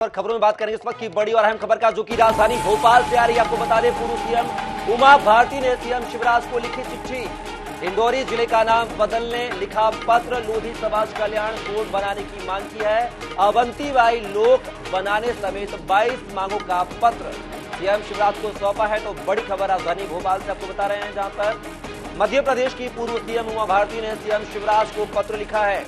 और खबरों में बात करेंगे इस वक्त की बड़ी और अहम खबर का, जो कि राजधानी भोपाल से आ रही है। आपको बता दें, पूर्व सीएम उमा भारती ने सीएम शिवराज को लिखी चिट्ठी, डिंडोरी जिले का नाम बदलने लिखा पत्र, लोधी समाज कल्याण बोर्ड बनाने की मांग की है, अवंतीबाई लोक बनाने समेत 22 मांगों का पत्र सीएम शिवराज को सौंपा है। तो बड़ी खबर राजधानी भोपाल से आपको बता रहे हैं, जहां पर मध्य प्रदेश की पूर्व सीएम उमा भारती ने सीएम शिवराज को पत्र लिखा है।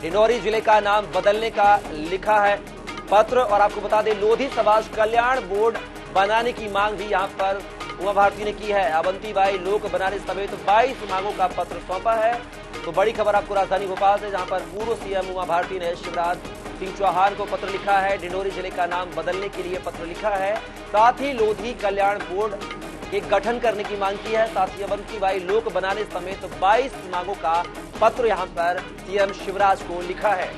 डिंडोरी जिले का नाम बदलने का लिखा है पत्र, और आपको बता दें, लोधी समाज कल्याण बोर्ड बनाने की मांग भी यहां पर उमा भारती ने की है। अवंतीबाई लोक बनाने समेत 22 मांगों का पत्र सौंपा है। तो बड़ी खबर आपको राजधानी भोपाल से, जहां पर पूर्व सीएम उमा भारती ने शिवराज सिंह चौहान को पत्र लिखा है, डिंडोरी जिले का नाम बदलने के लिए पत्र लिखा है, साथ ही लोधी कल्याण बोर्ड के गठन करने की मांग की है, साथ ही अवंतीबाई लोक बनाने समेत 22 मांगों का पत्र यहां पर सीएम शिवराज को लिखा है।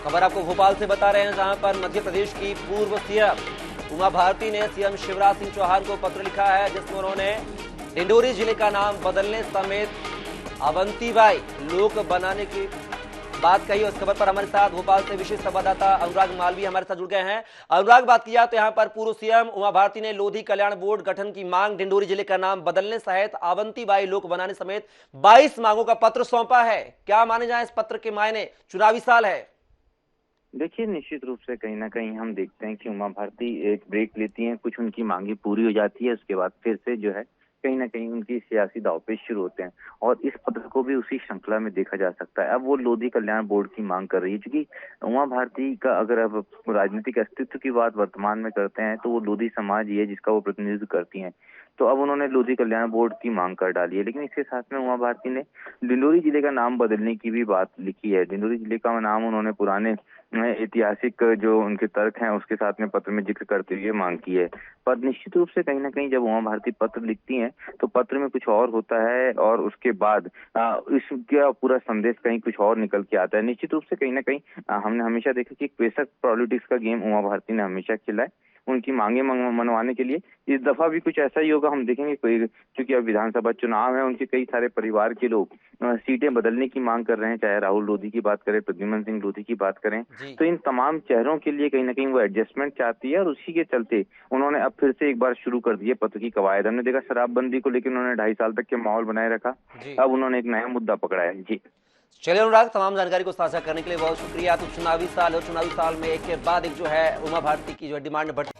खबर आपको भोपाल से बता रहे हैं, जहां पर मध्य प्रदेश की पूर्व सीएम उमा भारती ने सीएम शिवराज सिंह चौहान को पत्र लिखा है, जिसमें उन्होंने डिंडोरी जिले का नाम बदलने समेत अवंतीबाई लोक बनाने की बात कही। उस खबर पर हमारे साथ भोपाल से विशेष संवाददाता अनुराग मालवी हमारे साथ जुड़ गए हैं। अनुराग, बात किया तो यहाँ पर पूर्व सीएम उमा भारती ने लोधी कल्याण बोर्ड गठन की मांग, डिंडोरी जिले का नाम बदलने सहित अवंतीबाई लोक बनाने समेत 22 मांगों का पत्र सौंपा है। क्या माने जाए इस पत्र के मायने? चुनावी साल है। देखिए, निश्चित रूप से कहीं ना कहीं हम देखते हैं कि उमा भारती एक ब्रेक लेती हैं, कुछ उनकी मांगे पूरी हो जाती है, उसके बाद फिर से जो है कहीं ना कहीं उनकी सियासी दांवपेच शुरू होते हैं, और इस पत्र को भी उसी श्रृंखला में देखा जा सकता है। अब वो लोधी कल्याण बोर्ड की मांग कर रही है, क्योंकि उमा भारती का अगर अब राजनीतिक अस्तित्व की बात वर्तमान में करते हैं तो वो लोधी समाज ही है जिसका वो प्रतिनिधित्व करती हैं। तो अब उन्होंने लोधी कल्याण बोर्ड की मांग कर डाली है, लेकिन इसके साथ में उमा भारती ने डिंडोरी जिले का नाम बदलने की भी बात लिखी है। डिंडोरी जिले का नाम उन्होंने पुराने ऐतिहासिक जो उनके तर्क हैं उसके साथ में पत्र में जिक्र करते हुए मांग की है। पर निश्चित रूप से कहीं ना कहीं जब उमा भारती पत्र लिखती हैं तो पत्र में कुछ और होता है, और उसके बाद इसका पूरा संदेश कहीं कुछ और निकल के आता है। निश्चित रूप से कहीं ना कहीं हमने हमेशा देखा कि बेशक पॉलिटिक्स का गेम उमा भारती ने हमेशा खेला है उनकी मांगे मनवाने के लिए। इस दफा भी कुछ ऐसा ही होगा, हम देखेंगे। क्योंकि अब विधानसभा चुनाव है, उनके कई सारे परिवार के लोग सीटें बदलने की मांग कर रहे हैं, चाहे राहुल लोधी की बात करें, प्रद्युम्न सिंह लोधी की बात करें, तो इन तमाम चेहरों के लिए कहीं ना कहीं वो एडजस्टमेंट चाहती है, और उसी के चलते उन्होंने अब फिर से एक बार शुरू कर दिए पत्र की कवायद। हमने देखा शराबबंदी को लेकर उन्होंने 2.5 साल तक के माहौल बनाए रखा, अब उन्होंने एक नया मुद्दा पकड़ा है। जी चलिए अनुराग, तमाम जानकारी को साझा करने के लिए बहुत शुक्रिया। तो चुनावी साल है, चुनावी साल में एक के बाद एक जो है उमा भारती की जो डिमांड बढ़ती